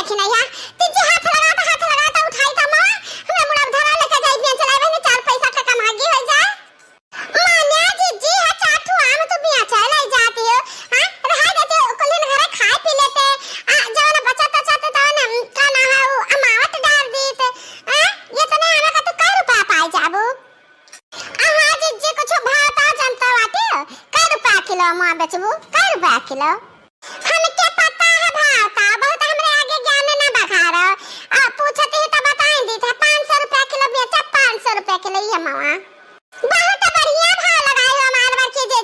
देखी नहीं है तीजे हाथ लगाता उठाई त मां हमरा मुड़ा धरा लेके जाई बियान चलावे ने चार पैसा का कमागी हो जाए मान्या जीजी हा चाटू आम तो बियान चलाई जाती हो हां रहा देते कलिन घरे खाए पी लेते जवन बचत चाहते त ना का ना है अमावत डाल देत ये तो नहीं आवे का तो कै रुपया पाई जाबू हां जीजी कुछ भाव ता जनता बाटे कै रुपया किलो मां बेचबू कै रुपया किलो हमके पता है भाव का बहुत हमरे आगे ज्ञान ना बखार पूछते ही तो बताई दी था 500 रुपया किलो बेचा 500 रुपया किलो ये मामा बहुत बढ़िया भाव लगाई हो मारवा के दे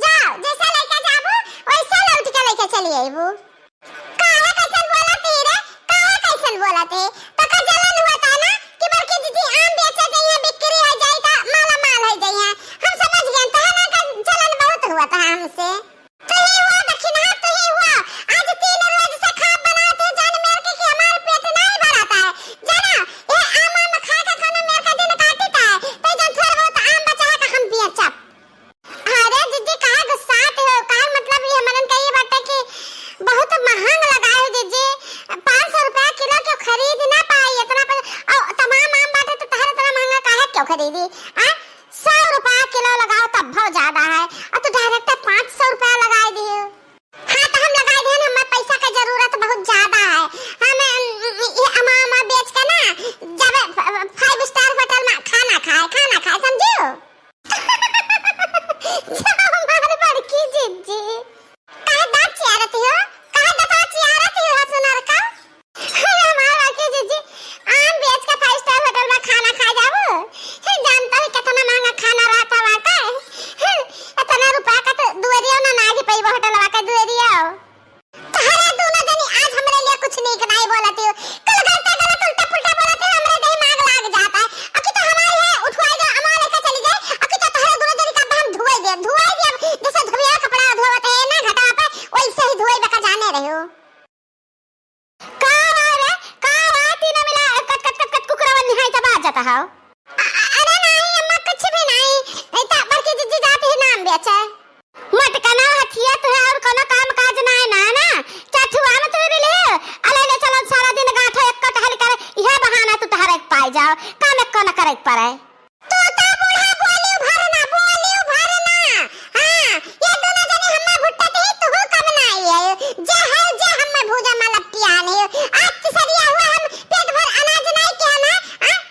जाओ जैसा लेके जाबू वैसा लौट के लेके चली आईबू काहे कैसन बोलती रे काहे कैसन बोलती तो का जलन हुआ था ना कि बल्कि दीदी आम बेचे जाइए बिक्री हो जाए ता माला माल हो जाइए हम समझ गए तो ना का जलन बहुत हुआ था हमसे तो ये हुआ दक्षिणा तो ये हुआ आज 3 रोज से खा बनाते जान मेरे के कि हमारे पेट नहीं भराता है जाना ये आम खा के खाना मेरे का दिन काटता है तो जब थोड़ा बहुत आम बचा है का हम पिए चप अरे दीदी काहे गुस्साते हो काहे मतलब ये हमन का ये बात है कि बहुत महंग लगाए हो दीदी 500 रुपया किलो क्यों खरीद ना पाई इतना तमाम आम बाटे तो तारे इतना महंगा काहे क्यों खरीदी 100 रुपया किलो लगाओ तब बहुत ज्यादा है और तो डायरेक्ट 500 रुपया लगा दियो हां तो हम लगा दिए ना हमें पैसा की जरूरत बहुत ज्यादा है हमें ये अमा बेच के ना जब 5 स्टार होटल में खाना खाए समझियो हमारे बड़की जीजी काहे दांत चियारती हो काहे दांत चियारती हो सुनार का हमारा के जीजी आम बेच के 5 स्टार होटल में खाना खा जाबो जानता है कितना महंगा खाना रहता वाका इतना रुपया का तो दुएरिया ना नागी पई होटल वाका दुएरिया तहरे दोनों जनी आज हमरे लिए कुछ नहीं बोलती हो कल गलत उल्टा पुल्टा बोलते हो हमरे दिमाग लाग जाता है अकी तो हमारी है उठवाई दो अमा लेके चली जाए अकी तो तहरे दोनों जनी का हम धुआई दे जैसे धुइया कपड़ा धोते हैं ना घटा पे वैसे ही धुआई बका जाने रहे हो का तीनों मिला कट कुकरावन निहाई तब आ जाता है अरे नहीं अम्मा कुछ भी नहीं ता बड़की जीजी जाती है नाम बेचे मटकना हथिया तो है और कोनो काम काज ना है ना चाठुआ में तो भी ले अले ले चलो सारा दिन गाठो एक कटहल करे यह बहाना तू तहरे पाई जाओ काम एक कोना करे पड़े तू ता बूढ़ा बोली भरना हां ये दोनों जने हमें भुट्टा ही तू कम ना आई जे हमें भूजा में लपटिया नहीं आज तो सरिया हुआ हम पेट भर अनाज नहीं किया ना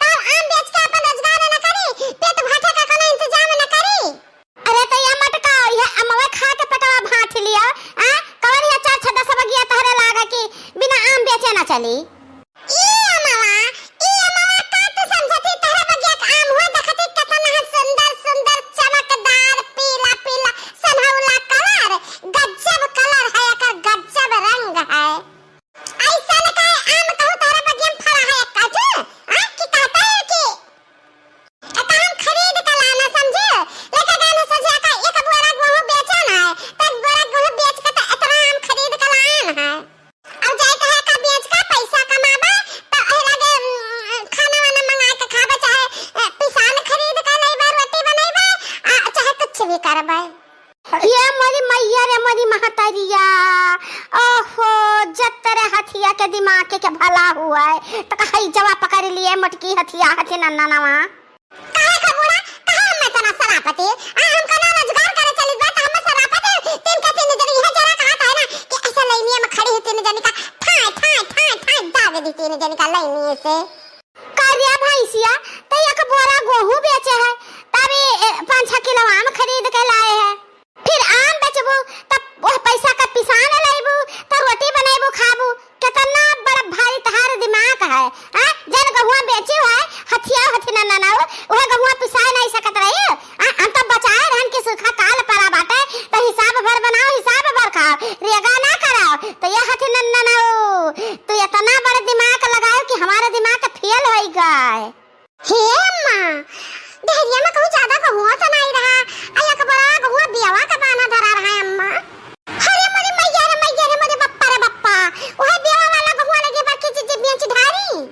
तो आम बेच के अपन रोजगार ना करी पेट भाटे का कोनो इंतजाम ना करी अरे तो ये मटका ये अमवा खा के पेटवा भाट लिया कवर या 4 6 बगिया तहरे लागा कि बिना आम बेचे ना चली ई अमवा का तू समझती तहरे बगिया का आम हुआ देखती कितना सुंदर चमकदार पीला सनहौला कलर गजब कलर है एकर गजब रंग है ऐसा लगा आम कहू तहरे बगिया में फरा है काजू कि कहता है कि आता हम खरीद के लाना समझे लेके गाने सजा का एक बोरा गेहूं बेचना है तो एक बोरा गेहूं बेच के तो इतना आम खरीद के लाना है अब जाए कहे का बेच का पैसा कमाबा तो ए लगे खाना वाना मंगा के खाबा चाहे पिसान खरीद के लेबा रोटी बनैबा चाहे कुछ भी करबा ये मोरी मैया रे मोरी महतरिया ओहो जत्तरे हथिया के दिमाग के भला हुआ है तो कहीं जवा पकड़ लिए मटकी हथिया हथि नन्नावा काहे का बुढ़ा काहे हम तना सरापति हम का ना रोजगार करे चली बा त हम सरापति तीन जनी है जरा कहता है ना कि ऐसा लाइनिया में खड़ी है 3 जनी का ठाई दाग दी 3 जनी का लाइनिए से कार्या भैंसिया तो एक बोरा गेहूं बेचे है तभी 5-6 किलो आम खरीद के लाए है फिर आम बेचबू तब वह पैसा का पिसान लाइबू तो रोटी बनाइबू खाबू कितना बड़ा भारी तहार दिमाग है जन गहुआ बेची है हथिया हथिना ना वह गहुआ पिसाए नहीं सकत रही हम तो बचाए रहन के सुखा काल परा बाटे तो हिसाब भर बनाओ हिसाब भर खाओ रेगा ना कराओ तो ये हथिना ना तो इतना बड़ा दिमाग लगाओ कि हमारा दिमाग फेल हो गए हे अम्मा देहरिया में कहूं ज्यादा गहुआ तो नहीं रहा आया का बड़ा गहुआ बियावा का पाना धरा रहा है अम्मा अरे मोरी मैया रे मोरे बप्पा ओहे बियावा वाला गहुआ लगे बाकी चीज बेच ढारी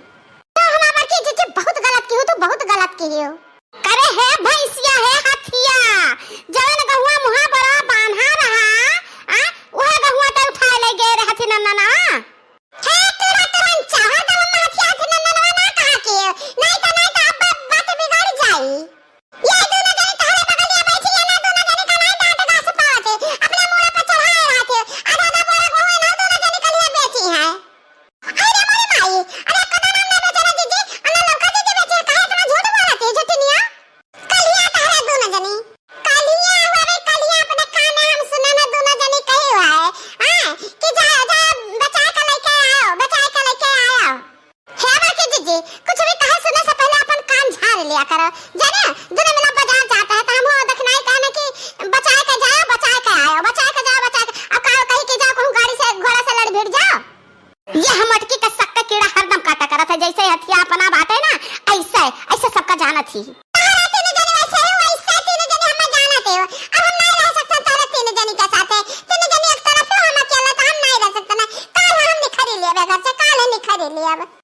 तो हमारा बाकी चीज बहुत गलत की हो तो बहुत गलत की हो करे है भैंसिया है हथिया जवन गहुआ मुहा बड़ा बांधा रहा ओहे गहुआ तो उठा ले गए रे हथि नन्ना ना हे तेरा यह मटकी का सक्का कीड़ा हरदम काटा करत है, जैसे हथिया अपना बाटे ना ऐसे ऐसे सबका जानत ही। तारा तीनों जने वैसे ही वैसे तीनों जने हम जानत है। अब हम नहीं रह सकते तारा तीनों जने के साथ है। तीनों जने एक तरफ हो हम अकेला तो हम नहीं रह सकते ना। काल हम निखरी लिए घर से, काल निखरी लिए अब।